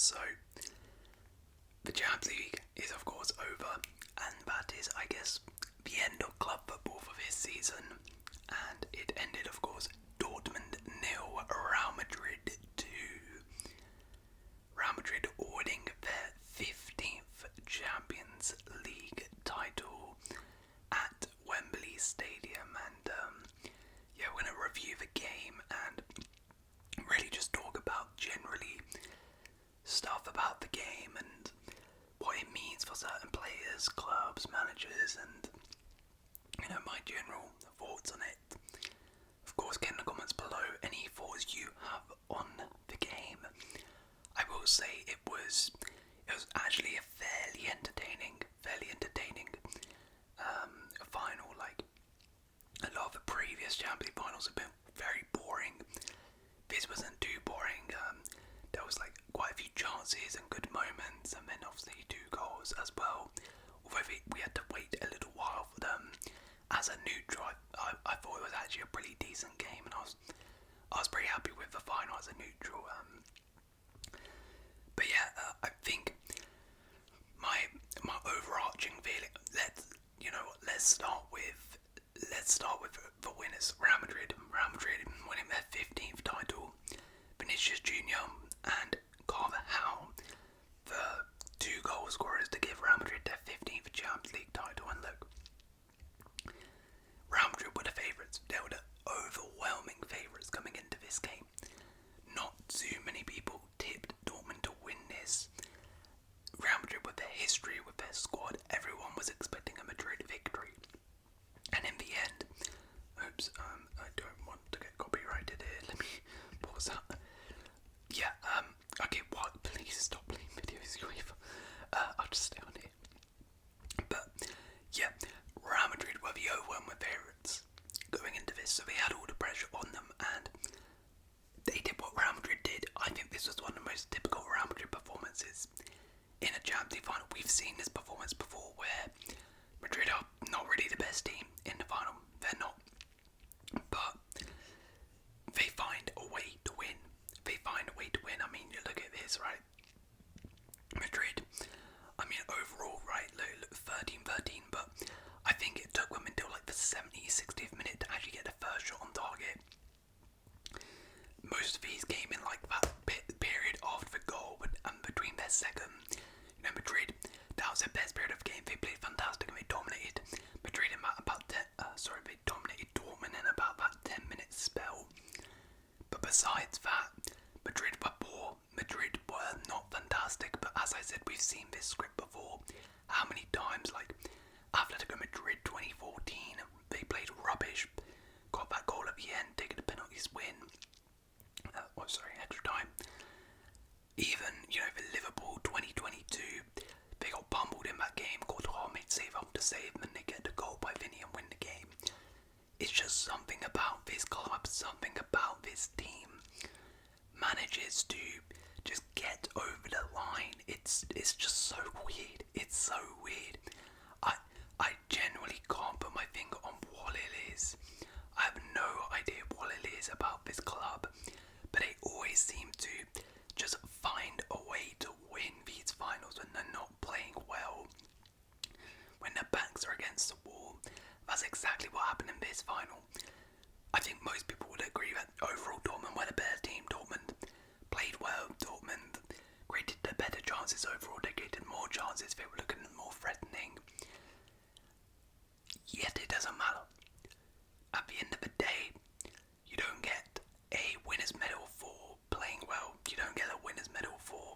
So, the Champions League is of course over, and that is, I guess, the end of club football for this season. And it ended, of course, Dortmund 0, Real Madrid 2. Real Madrid winning their 15th Champions League title at Wembley Stadium. And we're going to review the game and really just talk about generally stuff about the game and what it means for certain players, clubs, managers, and my general thoughts on it. Of course, get in the comments below any thoughts you have on the game. I will say it was actually a fairly entertaining final. Like, a lot of the previous Champions League finals have been very boring. This wasn't too boring. There was like quite a few chances and good moments, and then obviously 2 goals as well. Although we had to wait a little while for them. As a neutral, I thought it was actually a pretty decent game, and I was pretty happy with the final as a neutral. But yeah, I think my overarching feeling. Let's start with the winners. Real Madrid winning their 15th title. Vinicius Jr. and Carvajal, the 2 goal scorers to give Real Madrid their 15th Champions League title. And look, Real Madrid were the favourites. They were the overwhelming favourites coming into this game. Not too many people tipped Dortmund to win this. Real Madrid, with their history, with their squad, everyone was expecting a Madrid victory. And in the end, I don't want to get copyrighted here. Let me pause that. Yeah, okay, what? Please stop playing videos, UEFA. I'll just stay on here. But, yeah, Real Madrid were the overwhelming favourites going into this, so they had all the pressure on them, and they did what Real Madrid did. I think this was one of the most typical Real Madrid performances in a Champions League final. We've seen this performance before where Madrid are not really the best team in the final. They're not. But they find a way to win. I mean, you look at this, right? Madrid, I mean, overall, right, look 13-13, but I think it took them until like the 70th, 60th minute to actually get the first shot on target. Most of these came in like that period after the goal, and between their second. Madrid, that was their best period of the game. They played fantastic and they dominated Madrid in they dominated Dortmund in about that 10-minute spell. But besides that, Madrid were poor. Madrid were not fantastic. But as I said, we've seen this script before. How many times? Like Atletico Madrid 2014, they played rubbish, got that goal at the end, taking the penalties, win. Extra time. Even, for Liverpool 2022, they got pummeled in that game. Courtois made save after save, and then they get the goal by Vinny and win the game. It's just something about this club, something about this team manages to just get over the line. It's just so weird. It's so weird. I genuinely can't put my finger on what it is. I have no idea what it is about this club, but they always seem to just find a way to win these finals when they're not playing well, when their backs are against the wall. That's exactly what happened in this final. I think most people would agree that overall Dortmund were the better team. Dortmund played well. Dortmund created the better chances overall. They created more chances. They were looking more threatening. Yet it doesn't matter. At the end of the day, you don't get a winner's medal for playing well. You don't get a winner's medal for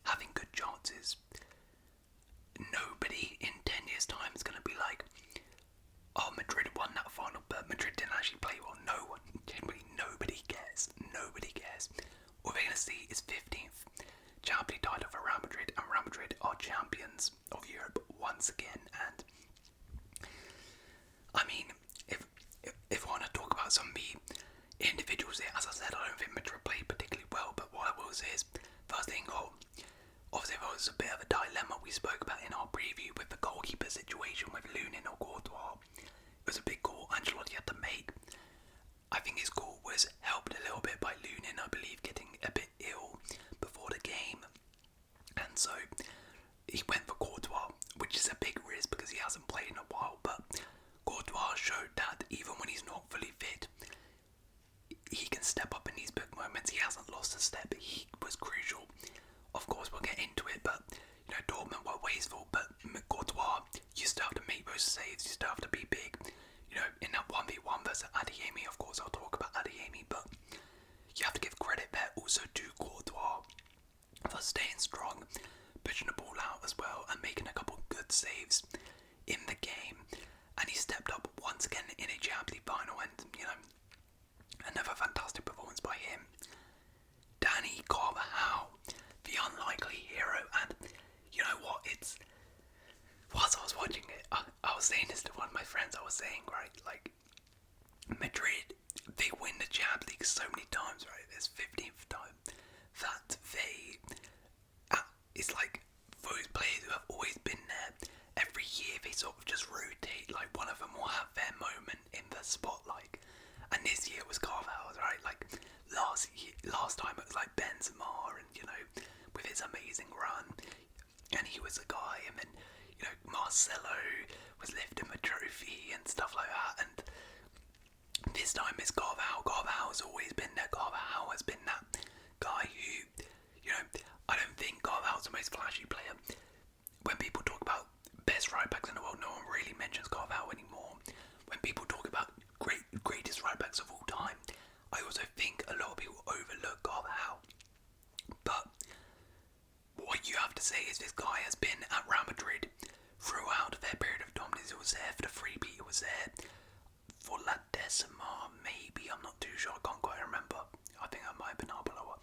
having good chances. Nobody in 10 years' time is going to be like, oh, Madrid won that final, but Madrid didn't actually play well. No one, generally nobody cares. Nobody cares. All they're going to see is 15th Champions League title for Real Madrid, and Real Madrid are champions of Europe once again. And I mean, if I want to talk about some of the individuals here, as I said, I don't think Madrid played particularly well, but what I will say is, first thing, obviously there was a bit of a dilemma we spoke about in our preview with the goalkeeper situation with Lunin or Courtois. It was a big call Ancelotti had to make. I think his call was helped a little bit by Lunin, I believe, getting a bit ill before the game. a step. He was crucial. Of course, we'll get into it, but Dortmund were wasteful. But Courtois, you still have to make those saves. You still have to be big. In that 1v1 versus Adeyemi, of course, I'll talk about Adeyemi, but you have to give credit there also to Courtois for staying strong, pushing the ball out as well, and making a couple good saves in the game. And he stepped up once again in a Champions League final, and another fantastic performance by him. Dani Carvajal, the unlikely hero, and you know what? Whilst I was watching it, I was saying this to one of my friends. I was saying, right, like Madrid, they win the Champions League so many times, right? This 15th time that it's like those players who have always been there. Every year they sort of just rotate. Like one of them will have their moment in the spotlight, and this year it was Carvalho, right? Like last time it was like Benzema, and with his amazing run, and he was a guy, and then Marcelo was lifting the trophy and stuff like that, and this time it's Carvalho. Carvalho's always been there. Carvalho has been that guy who, I don't think Carvalho's the most flashy player. When people talk about best right backs in the world, no one really mentions Carvalho anymore. When people talk about greatest right backs of all time, I also think a lot of people overlook Carvalho. But what you have to say is this guy has been at Real Madrid throughout their period of dominance. He was there for the freebie. He was there for La Decima, maybe. I'm not too sure. I can't quite remember. I think I might have been Arbeloa.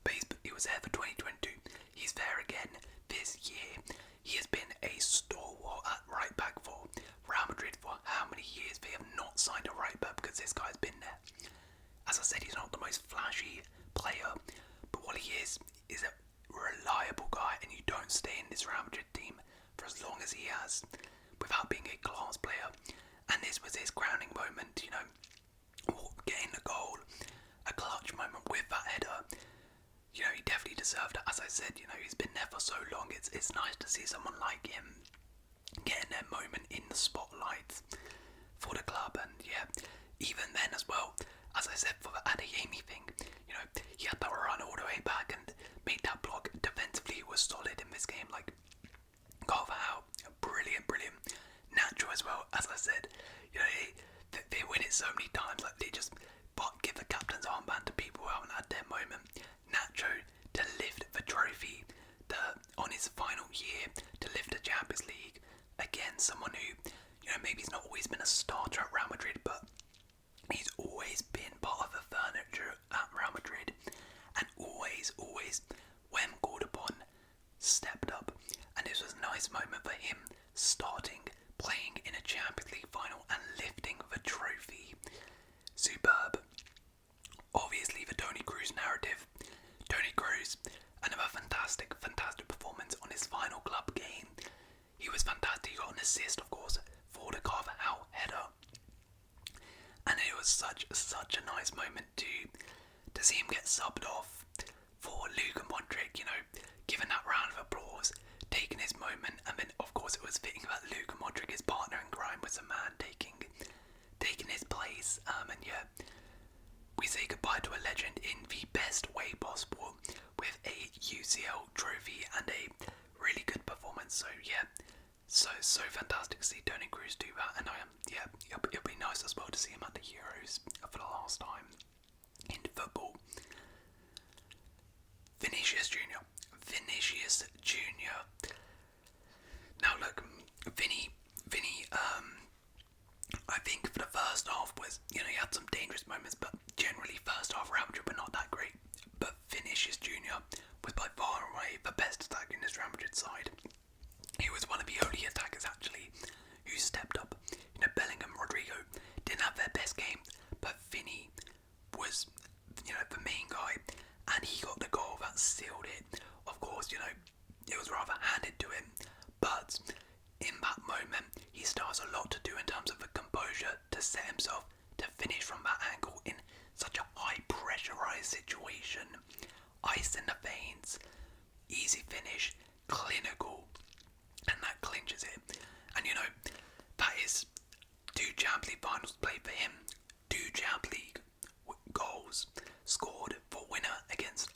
But he was there for 2022. He's there again this year. He has been a stalwart at right back for Real Madrid for how many years? They have not signed a right back because this guy's been there. As I said, he's not the most flashy player, but what he is a reliable guy, and you don't stay in this Real Madrid team for as long as he has without being a class player. And this was his crowning moment, getting the goal, a clutch moment with that header. He definitely deserved it. As I said, he's been there for so long. It's nice to see someone like him getting their moment in the spotlight for the club. And even then as well, as I said, for the Adeyemi thing, he had to run all the way back and make that block. Defensively, he was solid in this game. Like Carvajal, brilliant. Nacho as well. As I said, they win it so many times. Like they just give the captain's armband to people who haven't had their moment. Nacho to lift the trophy on his final year, to lift the Champions League. Again, someone who, maybe he's not always been a starter at Real Madrid, but he's always been part of the furniture at Real Madrid, and always, when called upon, stepped up. And this was a nice moment for him, starting, playing in a Champions League final and lifting the trophy. Superb. Obviously, the Toni Kroos narrative. Toni Kroos, another fantastic performance on his final club game. He was fantastic. He got an assist, of course, for the Carvajal header. And it was such a nice moment to see him get subbed off for Luka Modric, giving that round of applause, taking his moment, and then of course it was fitting that Luka Modric, his partner in crime, was a man taking his place. And we say goodbye to a legend in the best way possible with a UCL trophy and a really good performance. So so fantastic to see Toni Kroos do that, and it'll be nice as well to see him at the Euros for the last time in football. Vinicius Junior. Now look, Vinny. I think for the first half was, he had some dangerous moments, but generally first half Real Madrid were not that great. But Vinicius Junior was by far and away the best attacker in this Real Madrid side. He was one of the only attackers actually who stepped up. Bellingham, Rodrigo didn't have their best game, but Vinny was, the main guy, and he got the goal that sealed it. Of course, it was rather handed to him, but in that moment, he still has a lot to do in terms of the composure to set himself to finish from that angle in such a high pressurized situation. Ice in the veins, easy finish, clinical, and that clinches it. And that is 2 Champions League finals played for him, 2 Champions League goals scored for winner against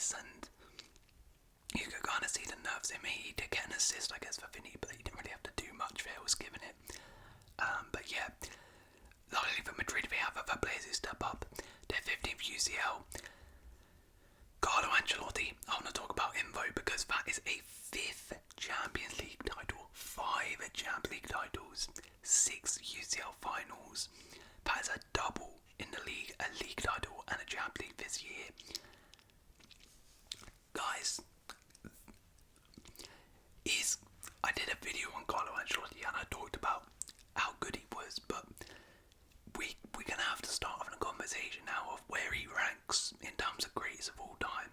miss, and you could kind of see the nerves in me. He did get an assist, I guess, for Vinny, but he didn't really have to do much. Phil was giving it. But yeah, luckily for Madrid, we have other players who step up. Their 15th UCL, Carlo Ancelotti. I want to talk about him though, because that is a 5th Champions League title, 5 Champions League titles, 6 UCL finals. That is a double in the league, a league title and a Champions League this year. Guys, I did a video on Carlo Ancelotti and I talked about how good he was, but we're going to have to start having a conversation now of where he ranks in terms of greatest of all time.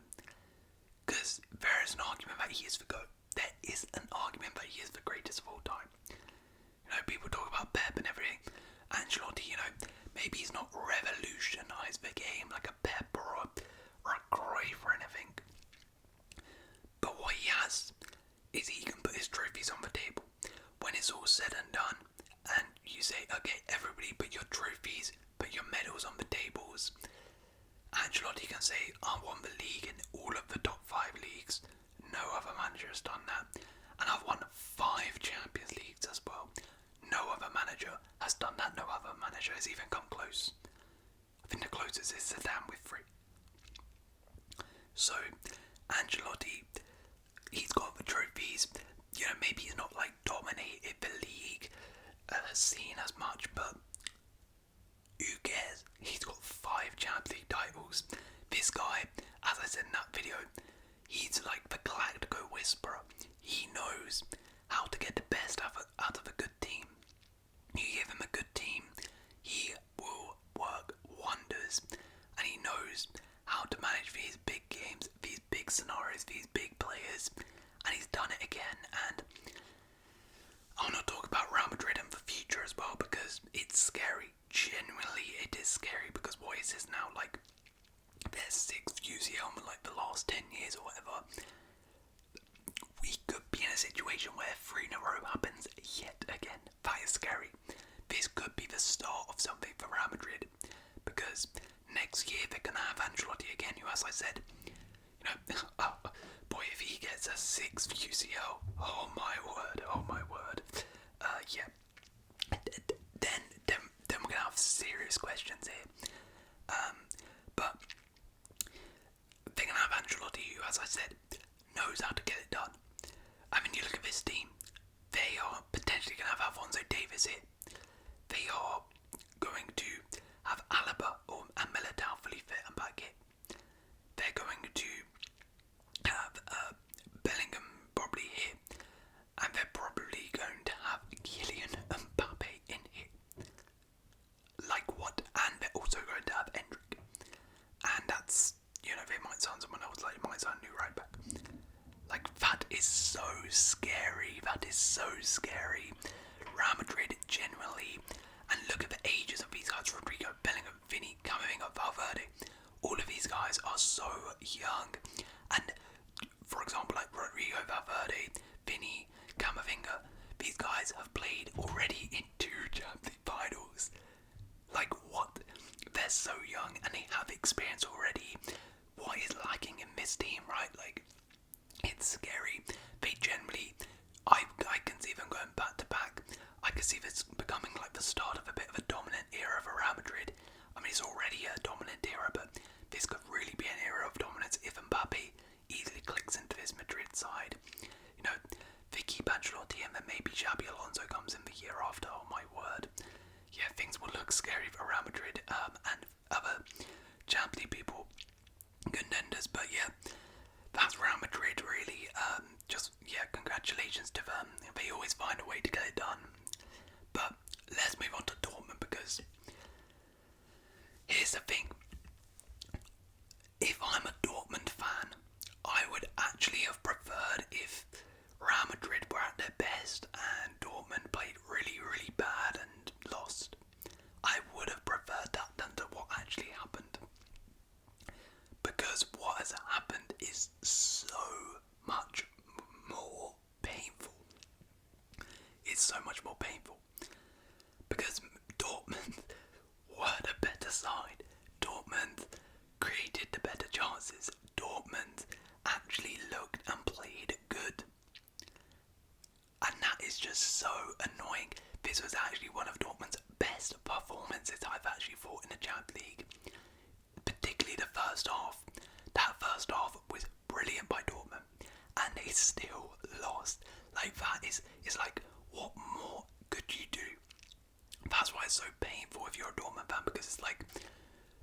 Because there is an argument that he is the GOAT. There is an argument that he is the greatest of all time. You know, people talk about Pep and everything. Ancelotti, you know, maybe he's not revolutionised the game like a Pep or a Kroos or anything. But what he has is he can put his trophies on the table. When it's all said and done, and you say, okay, everybody put your trophies, put your medals on the tables. Ancelotti can say, I won the league in all of the top 5 leagues. No other manager has done that. And I've won 5 Champions Leagues as well. No other manager has done that. No other manager has even come close. I think the closest is Zidane with 3. So, Ancelotti, he's got the trophies. You know, maybe he's not like dominated the league scene as much, but who cares? He's got 5 Champions League titles. This guy, as I said in that video, he's like the Galactico Whisperer. He knows how to get the best out of a good team. You give him a good team, he will work wonders, and he knows how to manage these big games, these big scenarios, these big players, and he's done it again. And I want to talk about Real Madrid in the future as well, because it's scary. Genuinely, it is scary, because what is this now, like their 6th UCL in like the last 10 years or whatever. We could be in a situation where 3 in a row happens yet again. That is scary. This could be the start of something for Real Madrid, because next year they're gonna have Ancelotti again, who, as I said, you know, boy, if he gets a 6th UCL, oh my word. Yeah. Then we're gonna have serious questions here. But they're gonna have Ancelotti, who, as I said, knows how to get it done. I mean, you look at this team. They are potentially gonna have Alphonso Davies here. They are going to have Alaba and Militao fully fit and back here. They're going to have Bellingham probably here, and they're probably going to have Kylian Mbappe in here. Like what? And they're also going to have Endrick. And that's, you know, they might sign someone else, like they might sign a new right back. Like, that is so scary. That is so scary. Real Madrid generally, and look at the ages of these guys: Rodrigo, Bellingham, Vinny, Camavinga, Valverde. All of these guys are so young. And for example, like Rodrigo, Valverde, Vinny, Camavinga, these guys have played already in 2 Champions League finals. Like, what? They're so young and they have experience already. What is lacking in this team, right? Like, it's scary. They generally, I can see them going back to back. I can see this becoming like the start of a bit of a dominant era for Real Madrid. I mean, it's already a dominant era, but this could really be an era of dominance if Mbappe easily clicks into this Madrid side. You know, they keep Ancelotti and then maybe Xabi Alonso comes in the year after. Oh my word. Yeah, things will look scary for Real Madrid and other Champions League people, contenders. But yeah, that's Real Madrid really. Congratulations to them. They always find a way to get it done. But let's move on to Dortmund, because here's the thing. If I'm a Dortmund fan, I would actually have preferred if Real Madrid were at their best and Dortmund played really, really bad and lost. I would have preferred that than so annoying. This was actually one of Dortmund's best performances I've actually thought in the Champions League, particularly the first half. That first half was brilliant by Dortmund, and they still lost. Like, that is like, what more could you do? That's why it's so painful if you're a Dortmund fan, because it's like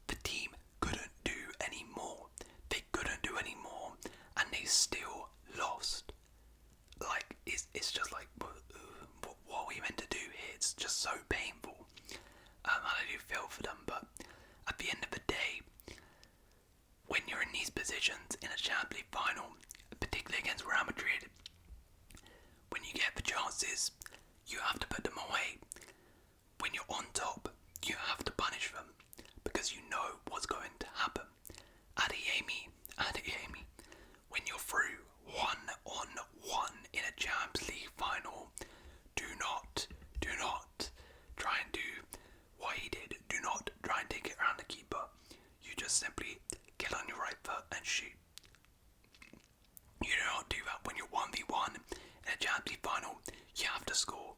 the team couldn't do any more. They couldn't do any more, and they still lost. Like, it's just like, what are we meant to do here? It's just so painful. And I do feel for them, but at the end of the day, when you're in these positions in a Champions League final, particularly against Real Madrid, when you get the chances, you have to put them away. When you're on top, you have to punish them, because you know what's going to happen. Adeyemi, when you're through 1-on-1 in a Champions League final, do not try and do what he did. Do not try and take it around the keeper. You just simply get on your right foot and shoot. You do not do that when you're 1v1 in a Champions League final. You have to score.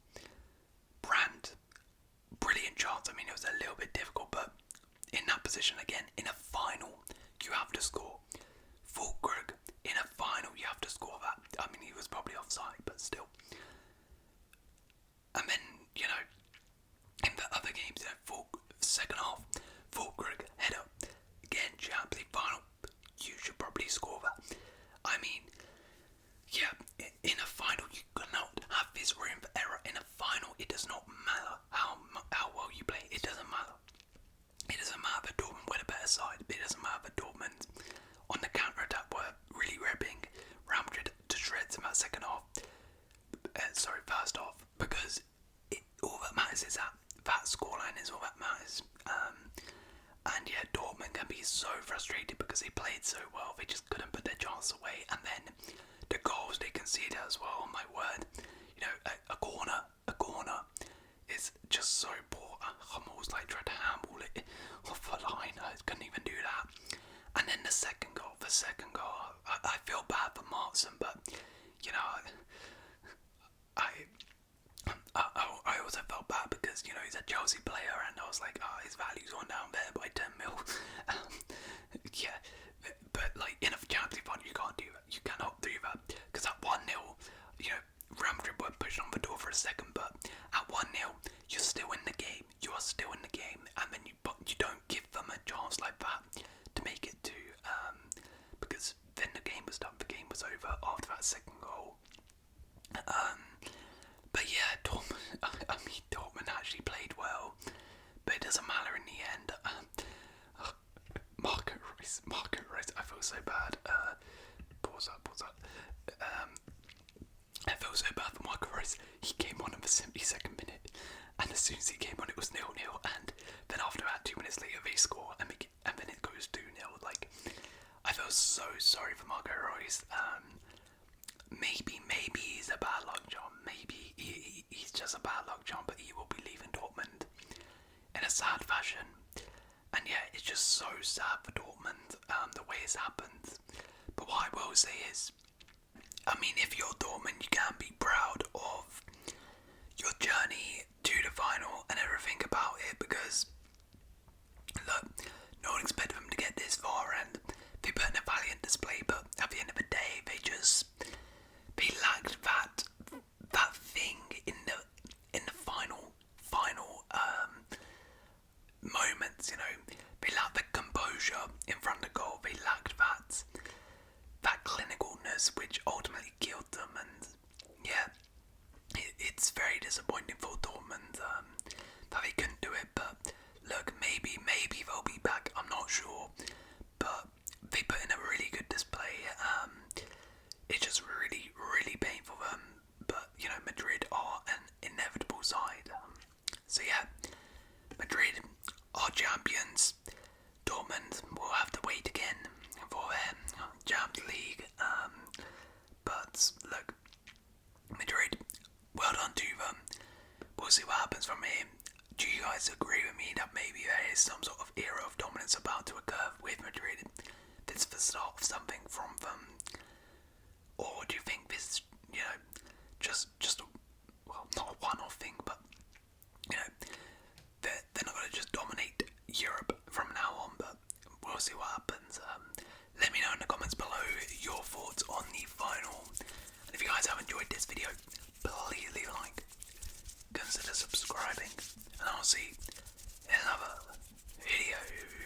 Brandt, brilliant chance. I mean, it was a little bit difficult, but in that position again, in a final, you have to score. Fulkrug, in a final, you have to score that. I mean, he was probably offside, but still. And then, in the other games, second half, Fulkrug, header, again, Champions League final, you should probably score that. I mean, yeah, in a final, you cannot have this room for error. In a final, it does not matter how well you play. It doesn't matter. It doesn't matter that Dortmund were the better side. It doesn't matter that Dortmund, on the counter-attack, were really ripping Real Madrid to shreds in that second half. First half. Because all that matters is that scoreline is all that matters. And yeah, Dortmund can be so frustrated because they played so well. They just couldn't put their chance away. And then the goals they conceded as well, oh my word. A corner is just so poor. Hummels tried to handball it off the line. I couldn't even do that. And then the second goal, I feel bad for Martin, but I also felt bad because he's a Chelsea player, and I was like, his value's gone down there by 10 mil. Yeah, but in a Champions League final, you can't do that. You cannot do that, because at 1-0, Real Madrid were pushed on the door for a second, but at 1-0, you're still in the game. You are still in the game, and then you don't give them a chance like that to make it to, because then the game was done. The game was over after that second goal. But yeah, Dortmund actually played well, but it doesn't matter in the end. Marco Reus, I feel so bad. Pause that. I feel so bad for Marco Reus. He came on in the 72nd minute, and as soon as he came on, it was 0-0, and then after that, 2 minutes later, they score, and then it goes 2-0. I feel so sorry for Marco Reus. Maybe he's a bad luck charm. Maybe he's just a bad luck charm, but he will be leaving Dortmund in a sad fashion. And yeah, it's just so sad for Dortmund, the way it's happened. But what I will say is, if you're Dortmund, you can be proud of your journey to the final and everything about it, because look, no one expected them to get this far, and they put in a valiant display, but at the end of the day, they lacked that thing in the final moments. They lacked the composure in front of goal. They lacked that clinicalness, which ultimately killed them. And yeah, it's very disappointing for Dortmund that they couldn't do it. But look, maybe they'll be back. I'm not sure, but they put in a really good display. It's just really, really painful for them. But Madrid are an inevitable side. So yeah, Madrid are champions. Dortmund will have to wait again for their Champions League. But look, Madrid, well done to them. We'll see what happens from here. Do you guys agree with me that maybe there is some sort of era of dominance about to occur with Madrid? This is the start of something from them? Or do you think this, just well, one-off thing, but you know, they're not going to just dominate Europe from now on, but we'll see what happens. Let me know in the comments below your thoughts on the final. And if you guys have enjoyed this video, please leave a like, consider subscribing, and I'll see you in another video.